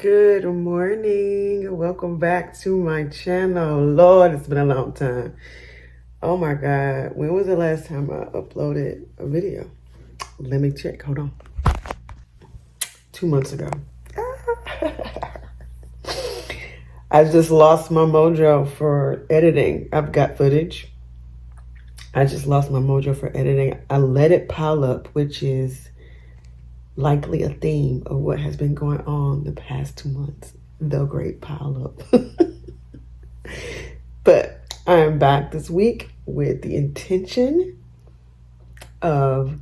Good morning. Welcome back to my channel. Lord, it's been a long time. Oh my God. When was the last time I uploaded a video? Let me check. Hold on. 2 months ago. I just lost my mojo for editing. I've got footage. I just lost my mojo for editing. I let it pile up, which is likely a theme of what has been going on the past 2 months. The great pile up. But I am back this week with the intention of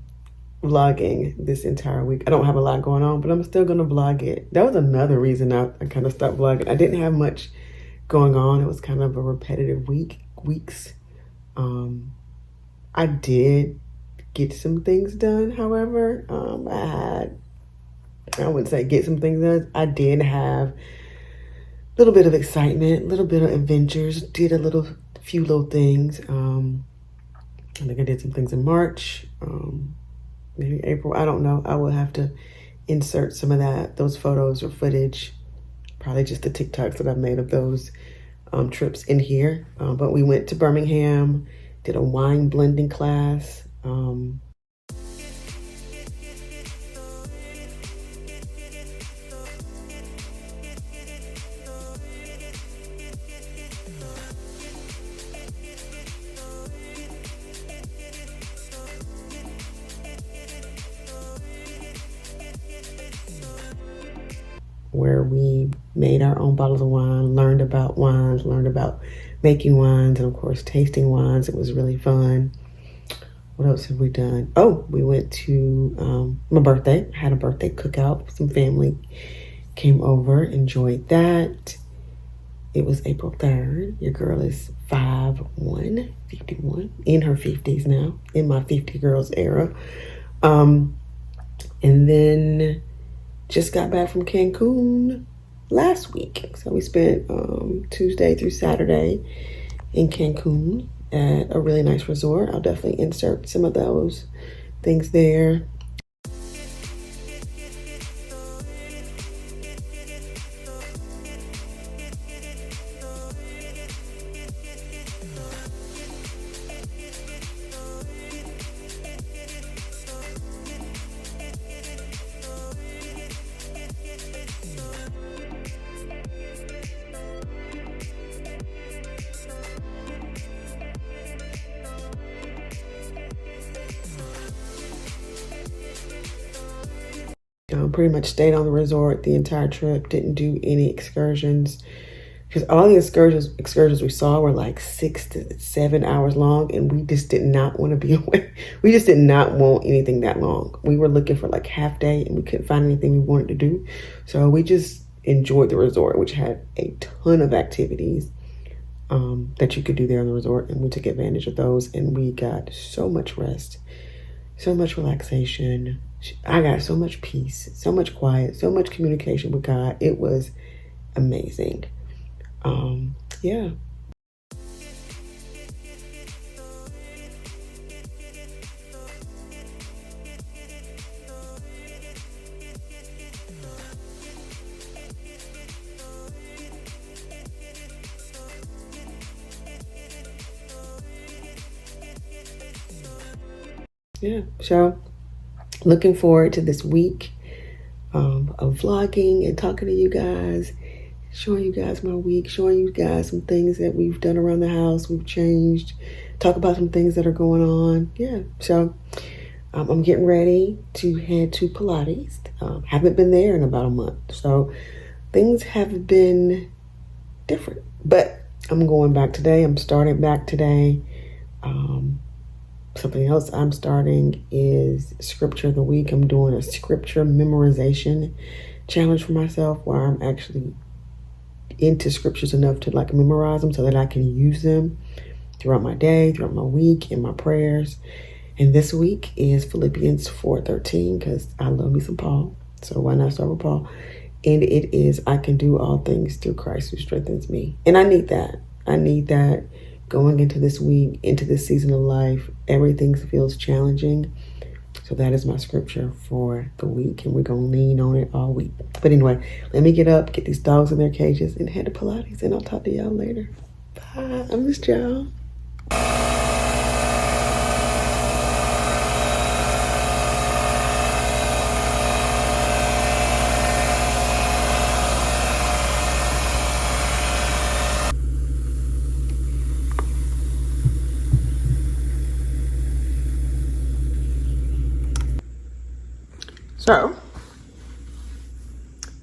vlogging this entire week. I don't have a lot going on, but I'm still going to vlog it. That was another reason I kind of stopped vlogging. I didn't have much going on. It was kind of a repetitive weeks. I did get some things done, however. I wouldn't say get some things done. I did have a little bit of excitement, a little bit of adventures, did a few little things. I think I did some things in March, maybe April, I don't know. I will have to insert some of those photos or footage, probably just the TikToks that I've made of those trips in here. But we went to Birmingham, did a wine blending class. Where we made our own bottles of wine, learned about wines, learned about making wines, and of course tasting wines. It was really fun. What else have we done? Oh, we went to my birthday. Had a birthday cookout. Some family came over, enjoyed that. It was April 3rd. Your girl is 5'1", 51, in her 50s now, in my 50 girls era. And then just got back from Cancun last week. So we spent Tuesday through Saturday in Cancun at a really nice resort. I'll definitely insert some of those things there. Pretty much stayed on the resort the entire trip, didn't do any excursions, because all the excursions we saw were like 6 to 7 hours long, and we just did not want to be away. We just did not want anything that long. We were looking for like half day, and we couldn't find anything we wanted to do. So we just enjoyed the resort, which had a ton of activities that you could do there on the resort, and we took advantage of those, and we got so much rest, so much relaxation. I got so much peace, so much quiet, so much communication with God. It was amazing. Yeah. Yeah, so looking forward to this week of vlogging and talking to you guys, showing you guys my week, showing you guys some things that we've done around the house, we've changed, talk about some things that are going on. Yeah, so I'm getting ready to head to Pilates. Haven't been there in about a month, so things have been different, but I'm going back today. I'm starting back today. Something else I'm starting is scripture of the week. I'm doing a scripture memorization challenge for myself, where I'm actually into scriptures enough to like memorize them so that I can use them throughout my day, throughout my week, in my prayers. And this week is Philippians 4:13, because I love me some Paul. So why not start with Paul? And it is, I can do all things through Christ who strengthens me. And I need that. I need that going into this week, into this season of life. Everything feels challenging. So that is my scripture for the week, and we're going to lean on it all week. But anyway, let me get up, get these dogs in their cages, and head to Pilates, and I'll talk to y'all later. Bye. I missed y'all. So,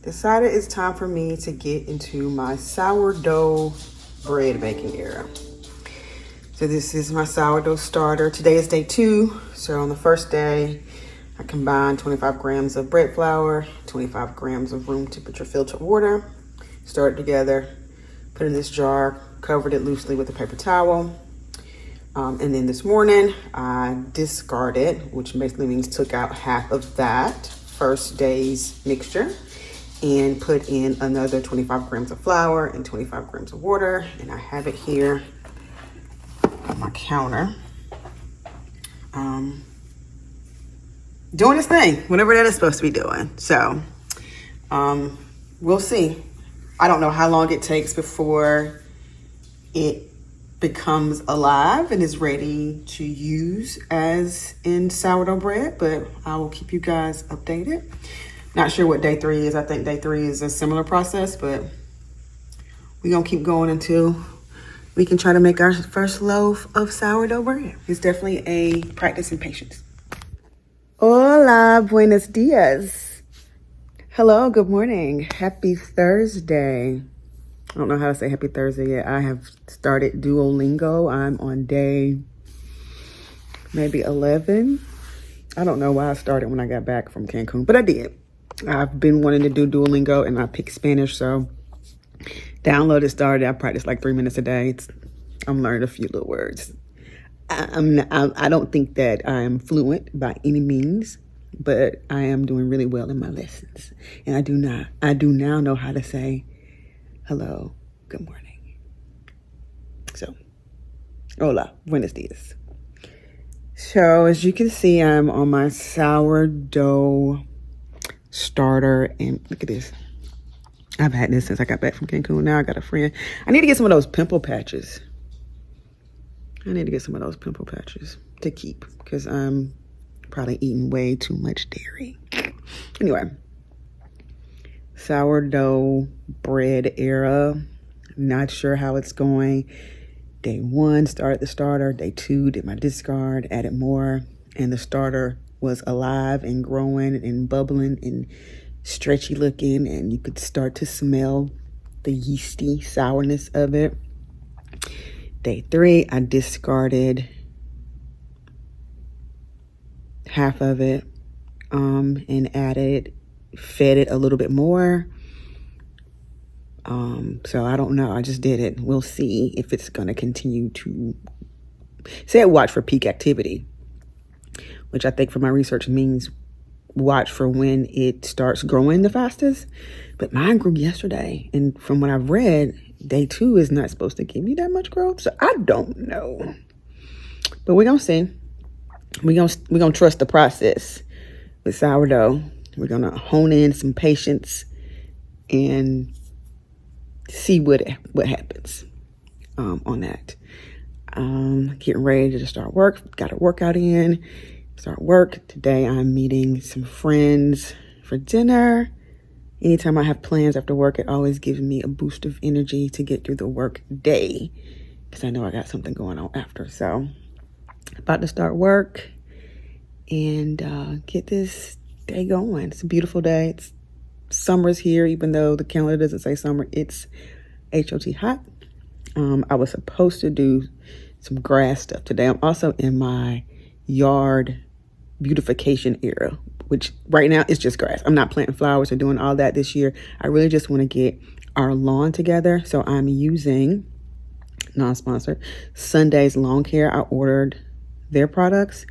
decided it's time for me to get into my sourdough bread making era. So this is my sourdough starter. Today is day 2. So on the first day, I combined 25 grams of bread flour, 25 grams of room temperature filtered water, stirred it together, put it in this jar, covered it loosely with a paper towel. And then this morning, I discarded, which basically means took out half of that first day's mixture and put in another 25 grams of flour and 25 grams of water. And I have it here on my counter. Doing its thing, whatever that is supposed to be doing. So we'll see. I don't know how long it takes before it becomes alive and is ready to use as in sourdough bread, but I will keep you guys updated. Not sure what day 3 is. I think day 3 is a similar process, but we're gonna keep going until we can try to make our first loaf of sourdough bread. It's definitely a practice in patience. Hola, buenos dias. Hello, good morning. Happy Thursday. I don't know how to say happy Thursday yet. I have started Duolingo. I'm on day maybe 11. I don't know why I started when I got back from Cancun, but I did. I've been wanting to do Duolingo, and I picked Spanish, so downloaded, started. I practice like 3 minutes a day. I'm learning a few little words. I don't think that I'm fluent by any means, but I am doing really well in my lessons. And I do now know how to say hello, good morning. So, hola, buenos dias. So as you can see, I'm on my sourdough starter, and look at this. I've had this since I got back from Cancun. Now I got a friend. I need to get some of those pimple patches. To keep, because I'm probably eating way too much dairy. Anyway, sourdough bread era. Not sure how it's going. Day 1, started the starter. Day 2, did my discard, added more, and the starter was alive and growing and bubbling and stretchy looking, and you could start to smell the yeasty sourness of it. Day 3, I discarded half of it and fed it a little bit more. So I don't know. I just did it. We'll see if it's going to continue to say watch for peak activity, which I think from my research means watch for when it starts growing the fastest. But mine grew yesterday, and from what I've read, day 2 is not supposed to give you that much growth. So I don't know, but we're gonna see. We're gonna trust the process with sourdough. We're gonna hone in some patience and see what happens on that. Getting ready to start work. Got a workout in. Start work today. I'm meeting some friends for dinner. Anytime I have plans after work, it always gives me a boost of energy to get through the work day, because I know I got something going on after. So about to start work and get this day going. It's a beautiful day. Summer's here, even though the calendar doesn't say summer. It's HOT hot. I was supposed to do some grass stuff today. I'm also in my yard beautification era, which right now is just grass. I'm not planting flowers or doing all that this year. I really just want to get our lawn together. So I'm using, non-sponsored, Sunday's Lawn Care. I ordered their products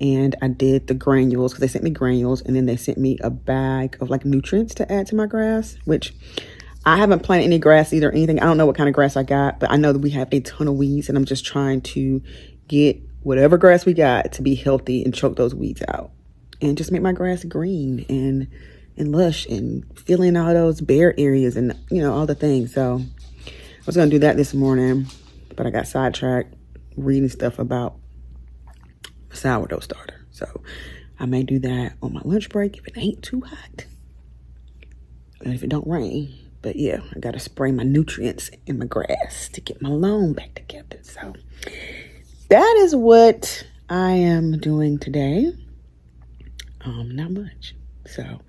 and I did the granules, because they sent me granules, and then they sent me a bag of like nutrients to add to my grass, which I haven't planted any grass either, anything. I don't know what kind of grass I got, but I know that we have a ton of weeds, and I'm just trying to get whatever grass we got to be healthy and choke those weeds out. and just make my grass green and lush and fill in all those bare areas and, you know, all the things. So I was going to do that this morning, but I got sidetracked reading stuff about sourdough starter. So I may do that on my lunch break if it ain't too hot and if it don't rain. But yeah, I got to spray my nutrients in my grass to get my lawn back together. So that is what I am doing today. Not much. So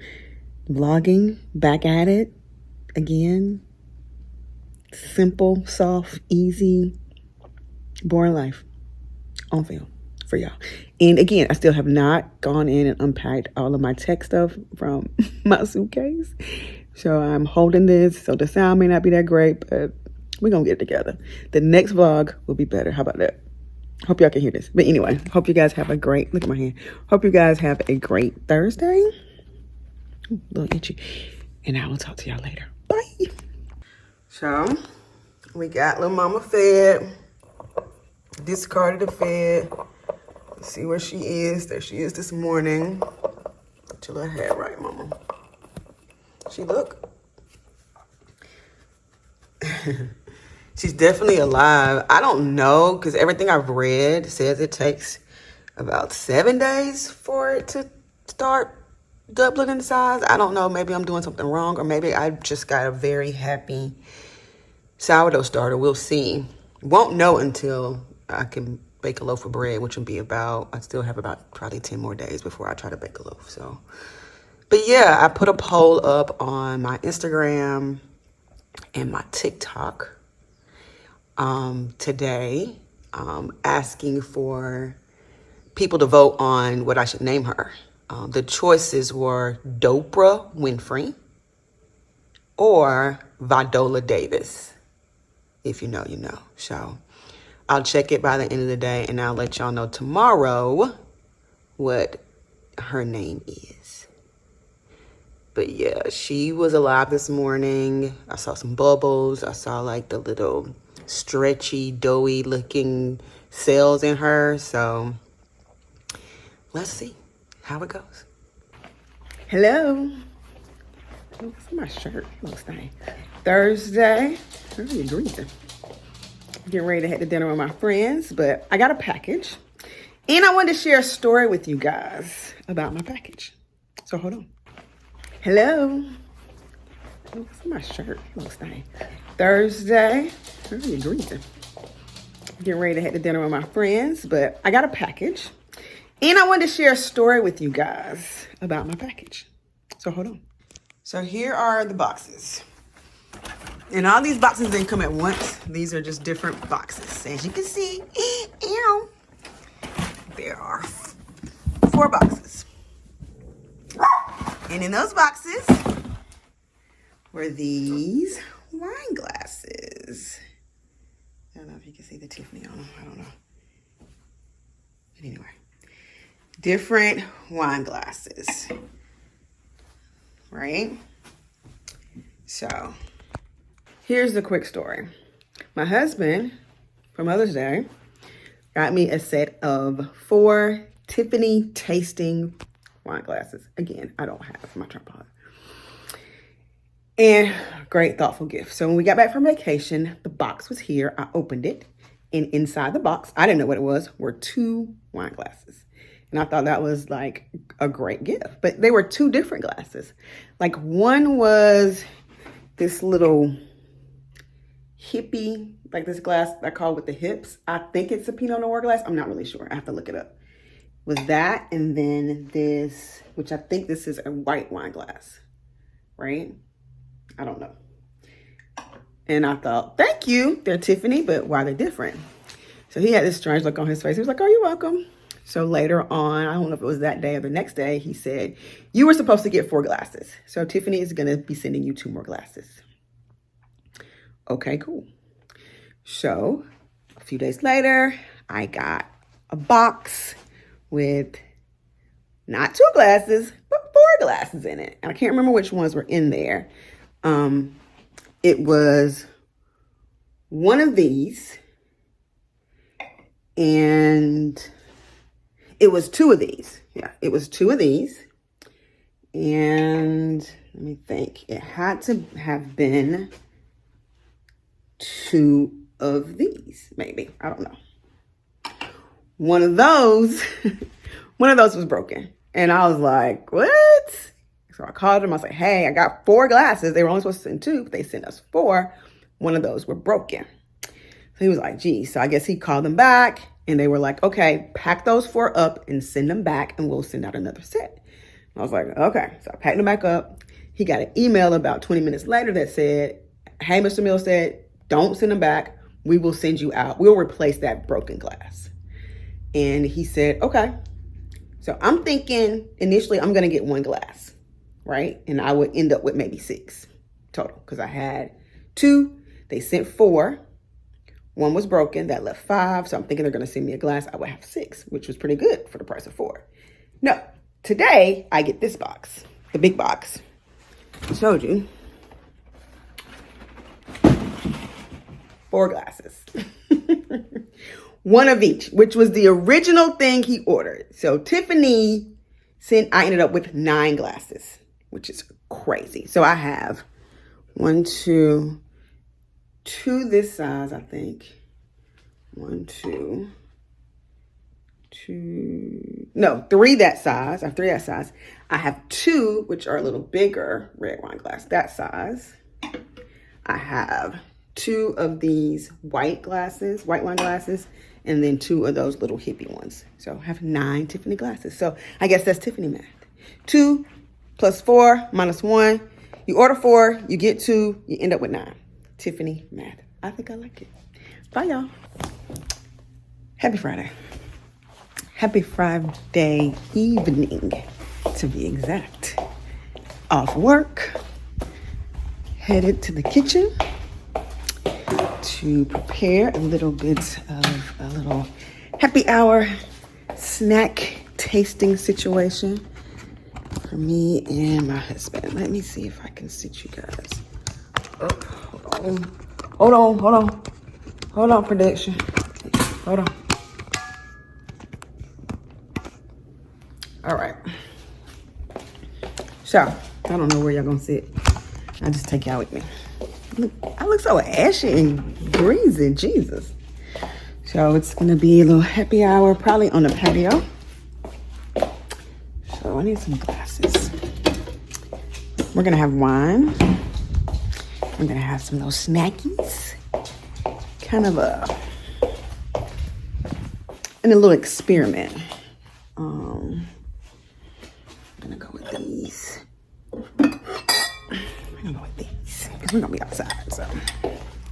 vlogging, back at it again. Simple, soft, easy, boring life on film for y'all. And again, I still have not gone in and unpacked all of my tech stuff from my suitcase. So I'm holding this. So the sound may not be that great, but we're going to get it together. The next vlog will be better. How about that? Hope y'all can hear this. But anyway, hope you guys have a great, look at my hand. Hope you guys have a great Thursday. Ooh, a little itchy. And I will talk to y'all later. Bye. So we got little mama fed. Discarded the fed. Let's see where she is. There she is this morning. Get your little head right, mama. She look. She's definitely alive. I don't know, because everything I've read says it takes about 7 days for it to start doubling in size. I don't know. Maybe I'm doing something wrong, or maybe I just got a very happy sourdough starter. We'll see. Won't know until I can bake a loaf of bread, which will be about, I still have about probably 10 more days before I try to bake a loaf. So, but yeah, I put a poll up on my Instagram and my TikTok today, asking for people to vote on what I should name her. The choices were Dopra Winfrey or Vidola Davis. If you know, you know. So I'll check it by the end of the day, and I'll let y'all know tomorrow what her name is. But yeah, she was alive this morning. I saw some bubbles. I saw like the little stretchy, doughy looking cells in her. So let's see how it goes. Hello. What's my shirt? Looks nice. Thursday. Really greasy. Getting ready to head to dinner with my friends, but I got a package. And I wanted to share a story with you guys about my package. So hold on. Hello. What's my shirt? Looks nice. Thursday. Really greasy. Getting ready to head to dinner with my friends, but I got a package. And I wanted to share a story with you guys about my package. So hold on. So here are the boxes. And all these boxes didn't come at once. These are just different boxes. As you can see, there are 4 boxes. And in those boxes were these wine glasses. I don't know if you can see the Tiffany on them. I don't know. But anyway, different wine glasses, right? So here's the quick story. My husband, for Mother's Day, got me a set of 4 Tiffany tasting wine glasses. Again, I don't have my tripod. And great, thoughtful gift. So when we got back from vacation, the box was here. I opened it. And inside the box, I didn't know what it was, were 2 wine glasses. And I thought that was like a great gift. But they were 2 different glasses. Like one was this little hippie, like this glass I call with the hips. I think it's a Pinot Noir glass. I'm not really sure. I have to look it up. Was that, and then this, which I think this is a white wine glass, right? I don't know. And I thought, thank you. They're Tiffany, but why they're different? So he had this strange look on his face. He was like, oh, you're welcome. So later on, I don't know if it was that day or the next day, he said, you were supposed to get 4 glasses. So Tiffany is going to be sending you 2 more glasses. Okay, cool. So a few days later, I got a box with not 2 glasses, but 4 glasses in it. And I can't remember which ones were in there. It was one of these, and It was two of these. Yeah, it was two of these. And let me think. It had to have been two of these, maybe. I don't know. One of those was broken. And I was like, what? So I called them. I was like, hey, I got 4 glasses. They were only supposed to send 2, but they sent us 4. One of those were broken. So he was like, geez. So I guess he called them back and they were like, okay, pack those 4 up and send them back and we'll send out another set. I was like, okay. So I packed them back up. He got an email about 20 minutes later that said, hey, Mr. Mills said, don't send them back. We will send you out. We'll replace that broken glass. And he said, okay. So I'm thinking initially I'm going to get 1 glass, right? And I would end up with maybe 6 total because I had 2. They sent 4. 1 was broken. That left 5. So I'm thinking they're going to send me a glass. I would have 6, which was pretty good for the price of 4. No, today I get this box, the big box. I showed you. 4 glasses. 1 of each, which was the original thing he ordered. So Tiffany I ended up with 9 glasses, which is crazy. So I have 1, 2 this size, I think. 1, 2, 3 that size. I have 3 that size. I have 2, which are a little bigger red wine glass, that size. I have 2 of these white wine glasses, and then 2 of those little hippie ones. So I have 9 Tiffany glasses. So I guess that's Tiffany math. 2 plus 4 minus 1. You order 4, you get 2, you end up with 9. Tiffany math. I think I like it. Bye, y'all. Happy Friday. Happy Friday evening, to be exact. Off work, headed to the kitchen to prepare a little bit of a little happy hour snack tasting situation for me and my husband. Let me see if I can sit you guys up. Hold on, production. Hold on. All right. So, I don't know where y'all gonna sit. I'll just take y'all with me. Look, I look so ashy and greasy, Jesus. So it's gonna be a little happy hour, probably on the patio. So I need some glasses. We're gonna have wine. I'm gonna have some little snackies. Kind of a little experiment. I'm gonna go with these. Because we're gonna be outside, so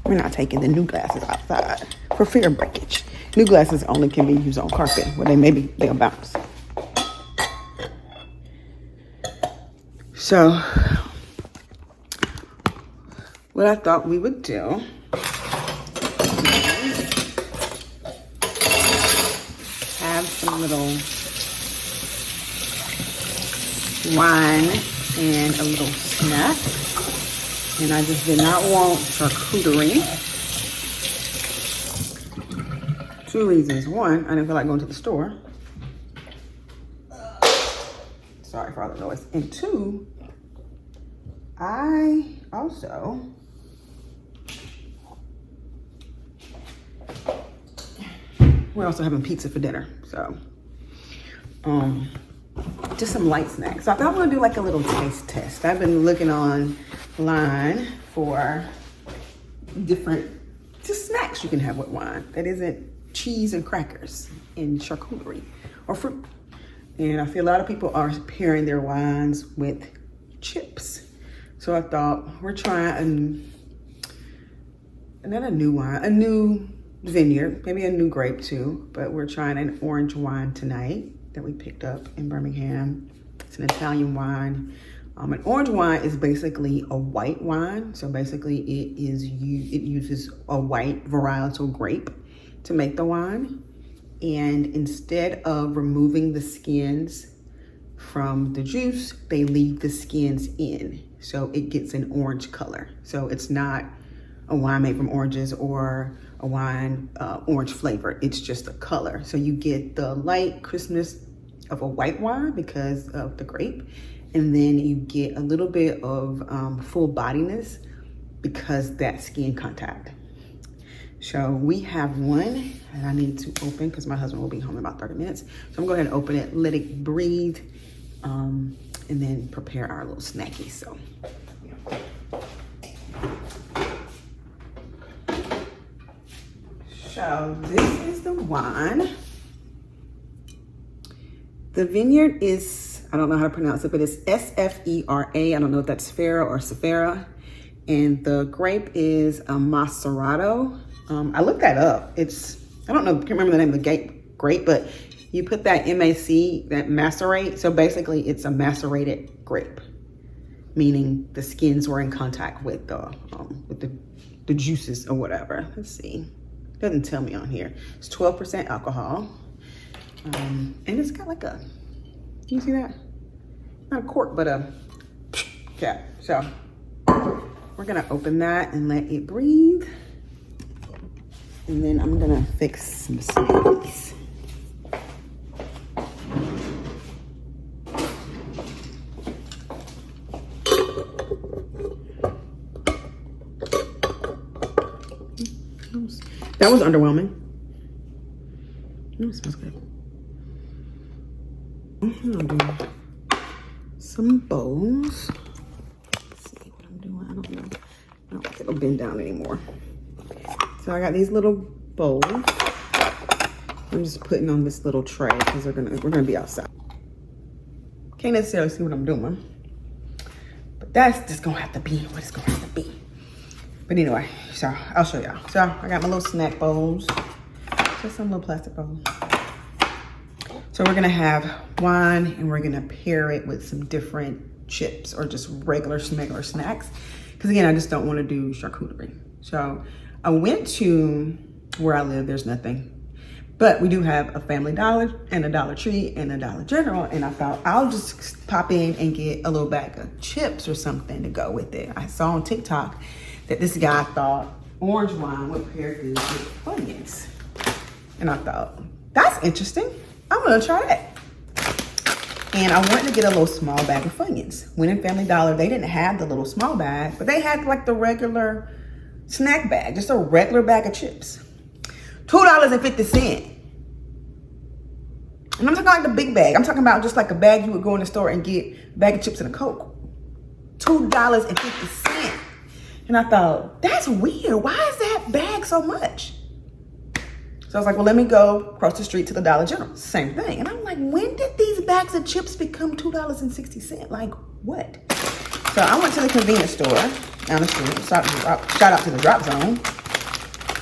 we're not taking the new glasses outside for fear of breakage. New glasses only can be used on carpet where they'll bounce. So what I thought we would do is have some little wine and a little snack. And I just did not want charcuterie. 2 reasons. 1, I didn't feel like going to the store. Sorry for all the noise. And 2, we're also having pizza for dinner. So, just some light snacks. So I thought I would do like a little taste test. I've been looking online for different just snacks you can have with wine that isn't cheese and crackers and charcuterie or fruit. And I feel a lot of people are pairing their wines with chips. So I thought we're trying not a new wine, a new vineyard, maybe a new grape too, but we're trying an orange wine tonight that we picked up in Birmingham. It's an Italian wine. An orange wine is basically a white wine. So basically it uses a white varietal grape to make the wine. And instead of removing the skins from the juice, they leave the skins in. So it gets an orange color. So it's not a wine made from oranges or a wine orange flavor. It's just a color. So you get the light crispness of a white wine because of the grape. And then you get a little bit of full bodiness because that skin contact. So we have one that I need to open because my husband will be home in about 30 minutes. So I'm gonna go ahead and open it, let it breathe, and then prepare our little snacky. So this is the wine. The vineyard is, I don't know how to pronounce it, but it's S-F-E-R-A. I don't know if that's Sfera or Safera. And the grape is a Macerado. I looked that up. It's, I don't know, can't remember the name of the grape, but you put that M-A-C, that macerate. So basically it's a macerated grape, meaning the skins were in contact with the juices or whatever. Let's see. Doesn't tell me on here. It's 12% alcohol. And it's got like a, can you see that? Not a cork, but a cap. So we're gonna open that and let it breathe. And then I'm gonna fix some snacks. That was underwhelming. Oh, it smells good. I'm gonna do some bowls. Let's see what I'm doing. I don't know. I don't think it'll bend down anymore. So I got these little bowls. I'm just putting on this little tray because we're gonna be outside. Can't necessarily see what I'm doing, but that's just gonna have to be what it's gonna have to be. But anyway, so I'll show y'all. So I got my little snack bowls, just some little plastic bowls. So we're gonna have wine and we're gonna pair it with some different chips or just regular smuggler snacks. Because again, I just don't wanna do charcuterie. So I went to where I live, there's nothing. But we do have a Family Dollar and a Dollar Tree and a Dollar General. And I thought I'll just pop in and get a little bag of chips or something to go with it. I saw on TikTok that this guy thought orange wine would pair good with Funyuns. And I thought, that's interesting. I'm gonna try that. And I wanted to get a little small bag of Funyuns. Went in Family Dollar, they didn't have the little small bag, but they had like the regular snack bag, just a regular bag of chips. $2.50. And I'm talking like the big bag. I'm talking about just like a bag you would go in the store and get a bag of chips and a Coke. $2.50. And I thought, that's weird. Why is that bag so much? So I was like, well, let me go across the street to the Dollar General. Same thing. And I'm like, when did these bags of chips become $2.60? Like, what? So I went to the convenience store down the street. Shout out to the Drop Zone.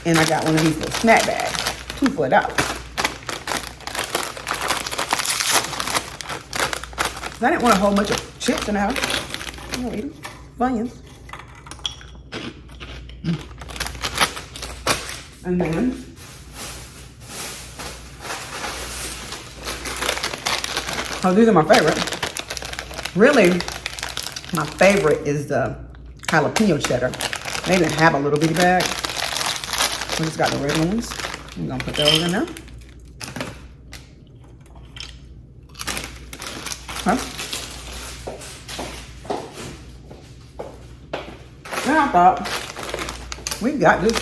And I got one of these little snack bags. 2 for $1. I didn't want a whole bunch of chips in the house. I'm gonna eat them. Funyuns. And then oh, these are my favorite. Really, my favorite is the jalapeno cheddar. They didn't have a little bitty bag. We just got the regular ones. I'm gonna put those in there. Huh? Then I thought, we got this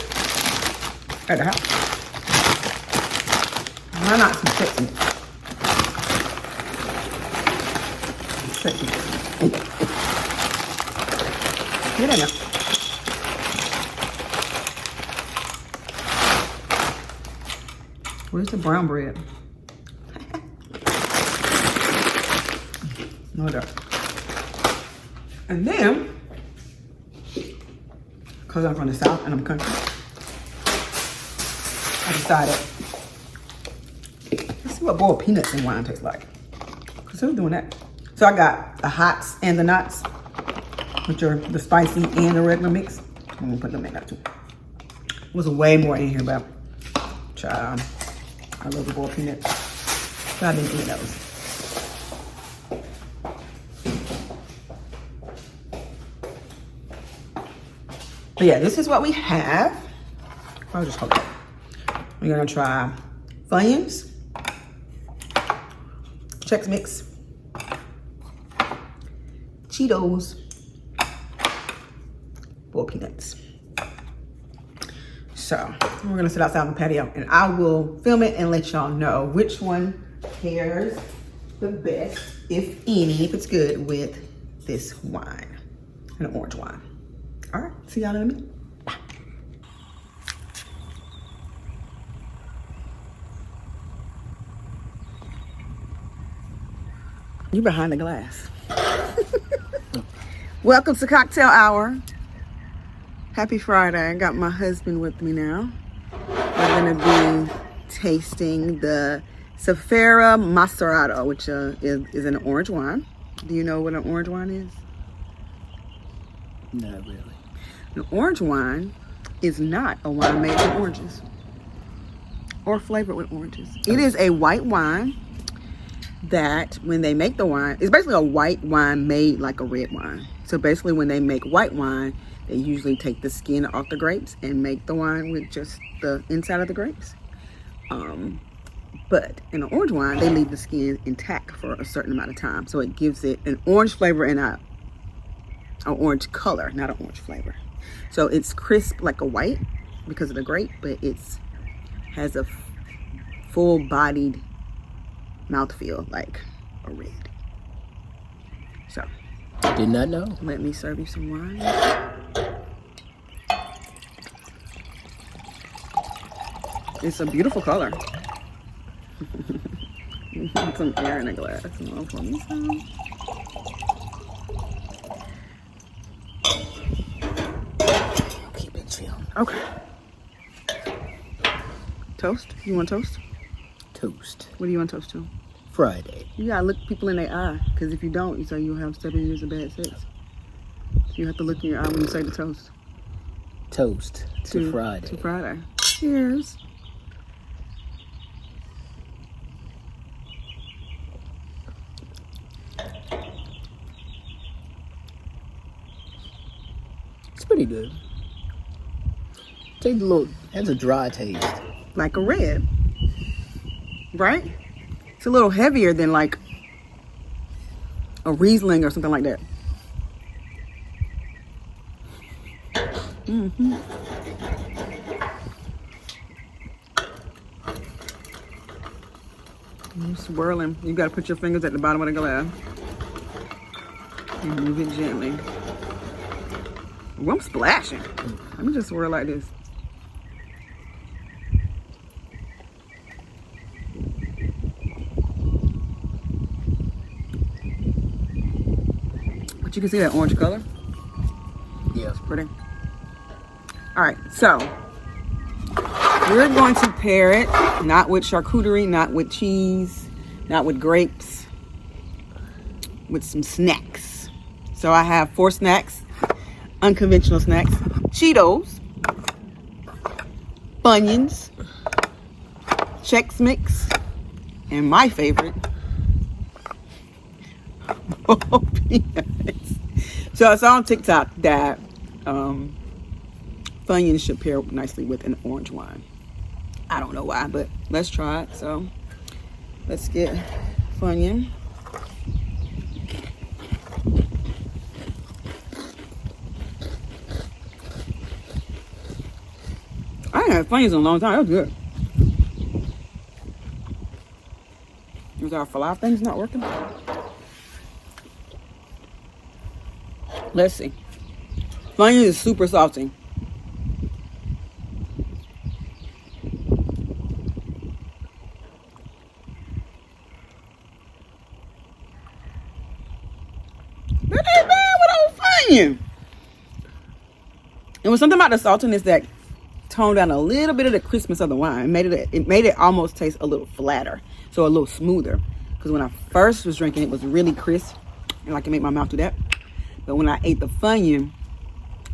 at the house. Why not some chips in it? Get in there. Where's the brown bread? No doubt. And then, because I'm from the South and I'm country, I decided, let's see what boiled peanuts and wine tastes like. Because who's doing that? So I got the hots and the knots, which are the spicy and the regular mix. I'm gonna put them in there too. Was way more in here, but child, I love the boiled peanuts. So I've been eating those. But yeah, this is what we have. I'll just hold it. We're gonna try Funyuns, Chex Mix, Cheetos, or peanuts. So we're gonna sit outside on the patio and I will film it and let y'all know which one pairs the best, if any, if it's good, with this wine, an orange wine. All right, see y'all in a minute. Bye. You behind the glass. Welcome to Cocktail Hour. Happy Friday. I got my husband with me now. We're gonna be tasting the Sourdough Macerado, which is an orange wine. Do you know what an orange wine is? Not really. An orange wine is not a wine made with oranges or flavored with oranges. It is a white wine that when they make the wine, it's basically a white wine made like a red wine. So basically when they make white wine, they usually take the skin off the grapes and make the wine with just the inside of the grapes. But in an orange wine, they leave the skin intact for a certain amount of time. So it gives it an orange flavor and an orange color, not an orange flavor. So it's crisp like a white because of the grape, but it's has a full-bodied mouthfeel like a red. So did not know. Let me serve you some wine. It's a beautiful color. Put some air in a glass. For me some. Keep it chill. Okay. Toast? You want toast? Toast. What do you want toast to? Friday. You gotta look people in their eye, because if you don't, you say you'll have 7 years of bad sex. You have to look in your eye when you say the toast. Toast to Friday. To Friday. Cheers. It's pretty good. Tastes a little, has a dry taste. Like a red. Right? It's a little heavier than like a Riesling or something like that. Mm-hmm. You're swirling. You gotta put your fingers at the bottom of the glass and move it gently. Ooh, I'm splashing. Let me just swirl like this. But you can see that orange color. Yeah, it's pretty. All right, so we're going to pair it not with charcuterie, not with cheese, not with grapes, with some snacks. So I have 4 snacks, unconventional snacks: Cheetos, Funyuns, Chex Mix, and my favorite, peanuts. So I saw on TikTok that Funyuns should pair nicely with an orange wine. I don't know why, but let's try it. So let's get Funyun. I ain't had Funyuns in a long time. That was good. Is our falafel not working? Let's see. Funyun is super salty. That ain't bad with old Funyun. It was something about the saltiness that toned down a little bit of the crispness of the wine. It made it almost taste a little flatter, so a little smoother. Because when I first was drinking, it was really crisp, and like it made my mouth do that. But when I ate the Funyun,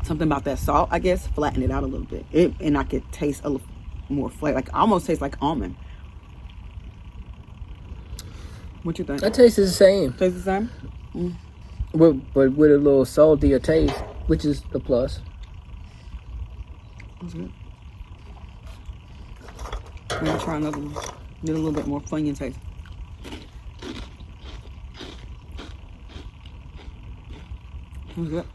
something about that salt, I guess, flattened it out a little bit. And I could taste a little more flavor, like almost tastes like almond. What you think? That tastes the same. Tastes the same? Mm. But with a little saltier taste, which is the plus. That's good. Let me try another one. Get a little bit more Funyun taste. That's good.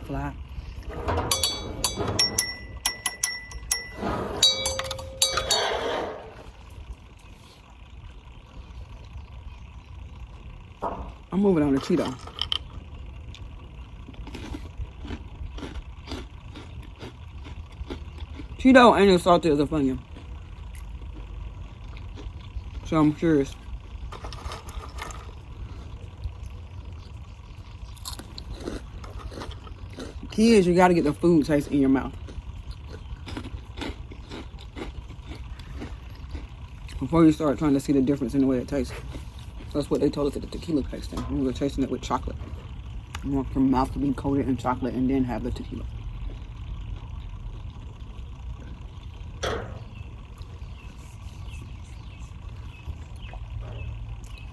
Fly. I'm moving on to Cheeto. Cheeto ain't as salty as a Funyun. So I'm curious. The key is you gotta get the food taste in your mouth before you start trying to see the difference in the way it tastes. That's what they told us at the tequila tasting. We were tasting it with chocolate. You want your mouth to be coated in chocolate and then have the tequila.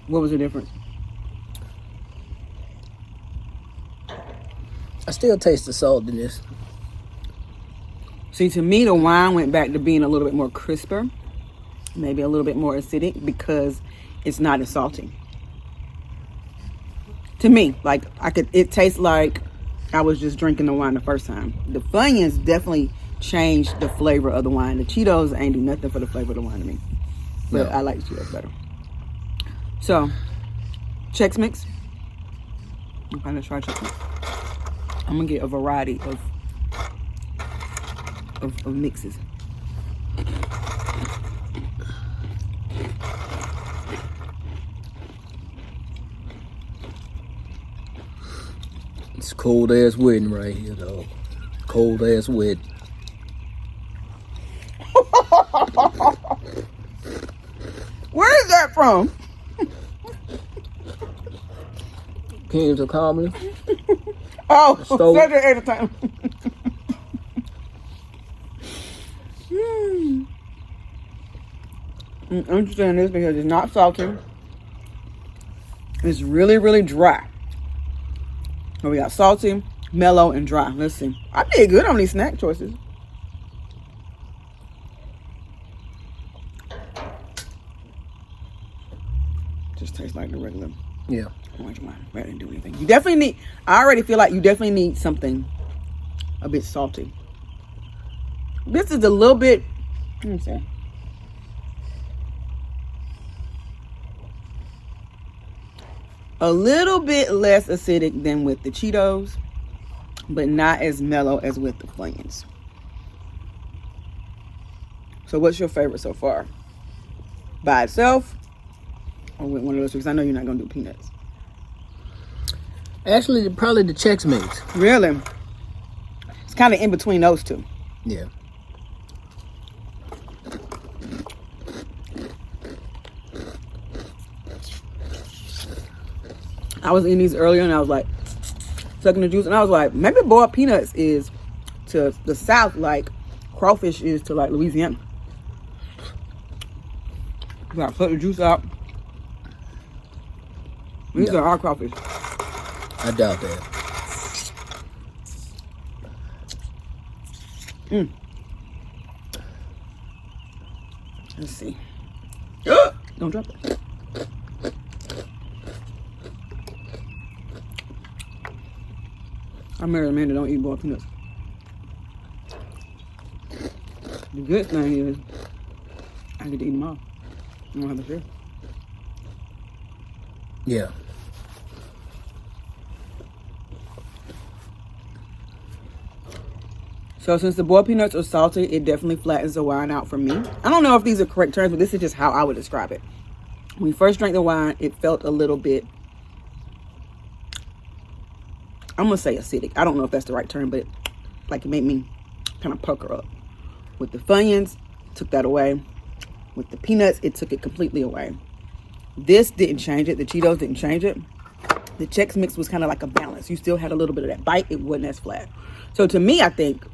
What was the difference? I still taste the saltiness. See, to me, the wine went back to being a little bit more crisper, maybe a little bit more acidic because it's not as salty. To me, like it tastes like I was just drinking the wine the first time. The Funyuns definitely changed the flavor of the wine. The Cheetos ain't do nothing for the flavor of the wine to me, but I like the Cheetos better. So, Chex Mix. Okay, let's try Chex Mix. I'm gonna get a variety of mixes. It's cold ass wedding right here, though. Cold ass wedding. Where is that from? Kings of Comedy. Oh, Stove. Cedric ate a time. I'm interested in this because it's not salty. It's really, really dry. So we got salty, mellow, and dry. Let's see. I did good on these snack choices. Just tastes like the regular orange wine. I didn't do anything. You definitely need, I already feel like you definitely need something a bit salty. This is a little bit, let me see. A little bit less acidic than with the Cheetos, but not as mellow as with the Funyuns. So what's your favorite so far? By itself or with one of those? Because I know you're not going to do peanuts. Actually, probably the Chex Mix. Really? It's kind of in between those two. Yeah. I was eating these earlier and I was like sucking the juice and I was like, maybe boiled peanuts is to the South like crawfish is to like Louisiana. You gotta suck the juice out. These are our crawfish. I doubt that. Let's see. Don't drop it. I married a man that don't eat boiled peanuts. The good thing is I get to eat them all. I don't have to share. Yeah. So since the boiled peanuts are salty, it definitely flattens the wine out for me. I don't know if these are correct terms, but this is just how I would describe it. When you first drank the wine, it felt a little bit, I'm going to say acidic. I don't know if that's the right term, but it made me kind of pucker up. With the Funyuns, took that away. With the peanuts, it took it completely away. This didn't change it. The Cheetos didn't change it. The Chex Mix was kind of like a balance. You still had a little bit of that bite. It wasn't as flat. So to me, I think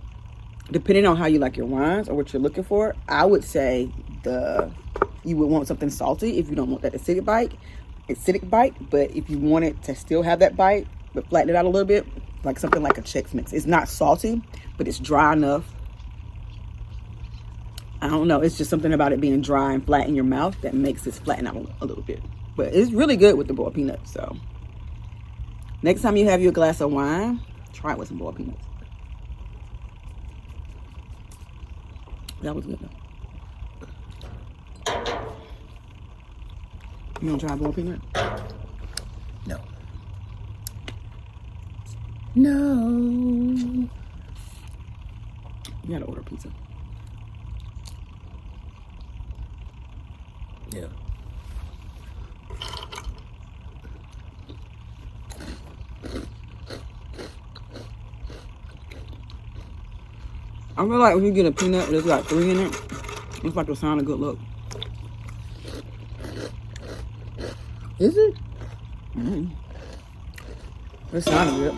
depending on how you like your wines or what you're looking for, I would say you would want something salty if you don't want that acidic bite. But if you want it to still have that bite, but flatten it out a little bit, like something like a Chex Mix. It's not salty, but it's dry enough. I don't know. It's just something about it being dry and flat in your mouth that makes this flatten out a little bit. But it's really good with the boiled peanuts. So next time you have your glass of wine, try it with some boiled peanuts. That was good though. You want to try boiled peanut? No. No. You gotta order pizza. Yeah. I feel like when you get a peanut and there's like 3 in it, it's like a sign of good luck. Is it? Mm-hmm. It sounded good.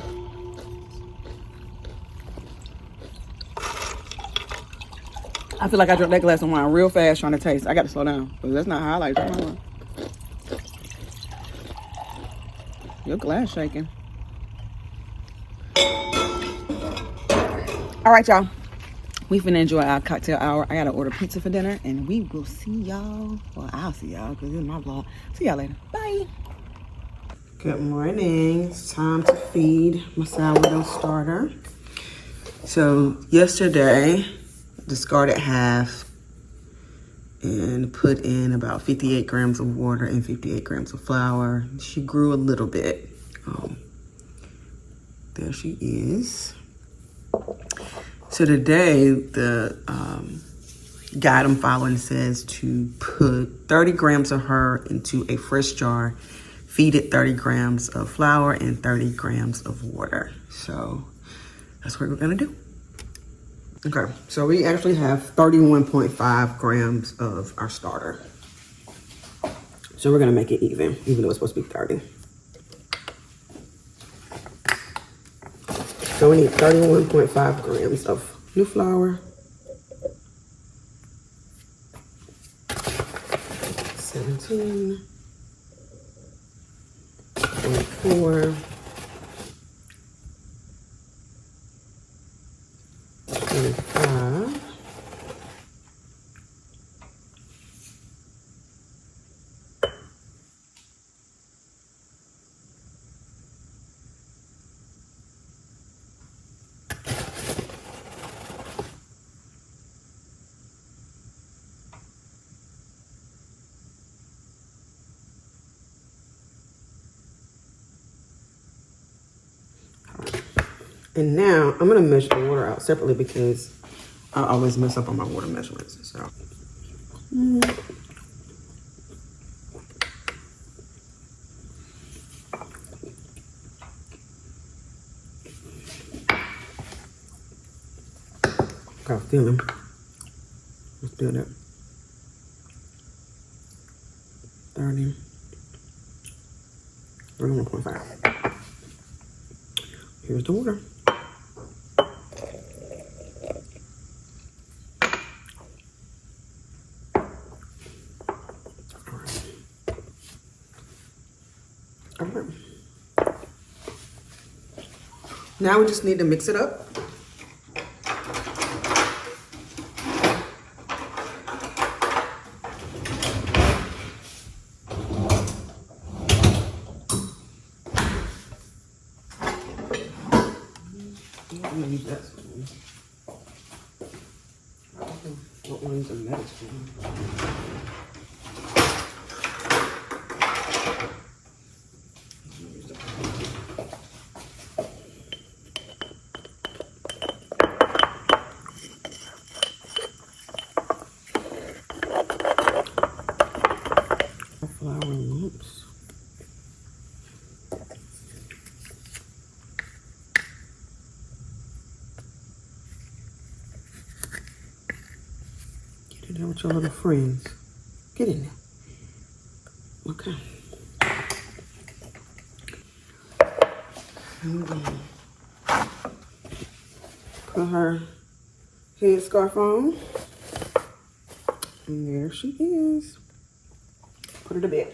I feel like I drank that glass of wine real fast trying to taste. I got to slow down because that's not how I like to drink my wine. Your glass shaking. All right, y'all. We finna enjoy our cocktail hour. I gotta order pizza for dinner, and we will see y'all. Well, I'll see y'all because it's my vlog. See y'all later. Bye. Good morning. It's time to feed my sourdough starter. So yesterday, discarded half and put in about 58 grams of water and 58 grams of flour. She grew a little bit. There she is. So today, the guide I'm following says to put 30 grams of her into a fresh jar, feed it 30 grams of flour and 30 grams of water. So that's what we're gonna do. Okay, so we actually have 31.5 grams of our starter. So we're gonna make it even though it's supposed to be 30. So we need 31.5 grams of new flour, 17, 24, 25, and now I'm gonna measure the water out separately because I always mess up on my water measurements. So. Got a feeling. Let's do that. 30. 31.5. Here's the water. All right. Now we just need to mix it up. I'm gonna use that spoon. I don't want to use a metal spoon. Flour lumps. Get in there with your little friends. Get in there. Okay. And we're gonna put her headscarf on. And there she is. Put her to bed.